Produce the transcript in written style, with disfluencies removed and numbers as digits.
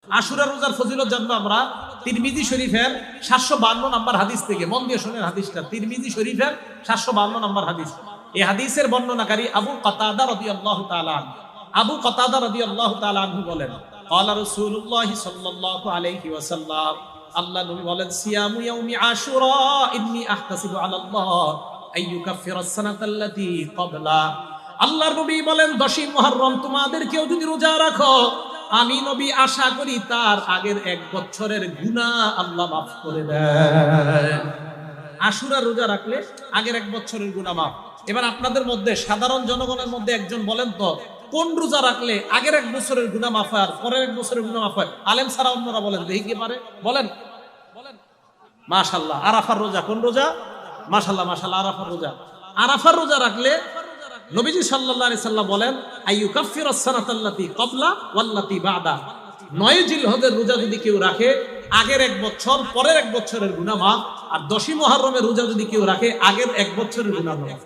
আশুরা রোজার ফজিলত জানবো আমরা তিরমিজি শরীফের 752 নম্বর হাদিস থেকে। মন দিয়ে শুনেন হাদিসটা, তিরমিজি শরীফের 752 নম্বর হাদিস। এই হাদিসের বর্ণনাকারী আবু কাতাদা রাদিয়াল্লাহু তাআলা আনহু। আবু কাতাদা রাদিয়াল্লাহু তাআলা আনহু বলেন, ক্বালা রাসূলুল্লাহ সাল্লাল্লাহু আলাইহি ওয়াসাল্লাম, আল্লাহ নবী বলেন, সিয়ামু ইয়াউমি আশুরা ইন্নী আহতাসিবু আলাল্লাহ আইয়ুকাফিরাস সানাতাল্লাতী ক্বাবলা। আল্লাহর নবী বলেন, 10ই মুহররম তোমাদের কেউ যদি রোজা রাখো, আমি নবী আশা করি তার আগের 1 বছরের গুনাহ আল্লাহ মাফ করে দেন। আশুরা রোজা রাখলে আগের 1 বছরের গুনাহ মাফ। এবার আপনাদের মধ্যে সাধারণ জনগণের মধ্যে একজন বলেন তো, কোন রোজা রাখলে আগের 1 বছরের গুনাহ মাফ হয় আর পরের 1 বছরের গুনাহ মাফ হয়? আলেম ছাড়া অন্যরা বলেন, দেখি কি পারে বলেন। মাশাআল্লাহ, আরাফার রোজা। কোন রোজা? মাশাআল্লাহ মাশাআল্লাহ, আরাফার রোজা। আরাফার রোজা রাখলে নবীজি সাল্লাল্লাহু আলাইহি সাল্লাম বলেন, আইয়ুকাফিরাস সানাতাল্লাতী ক্বাবলা ওয়াল্লাতী বা'দা। 9 জিলহজের রোজা যদি কেউ রাখে, আগের 1 বছর পরের 1 বছরের গুনাহ মাফ। আর 10ই মুহররমের রোজা যদি কেউ রাখে, আগের 1 বছরের গুনাহ মাফ।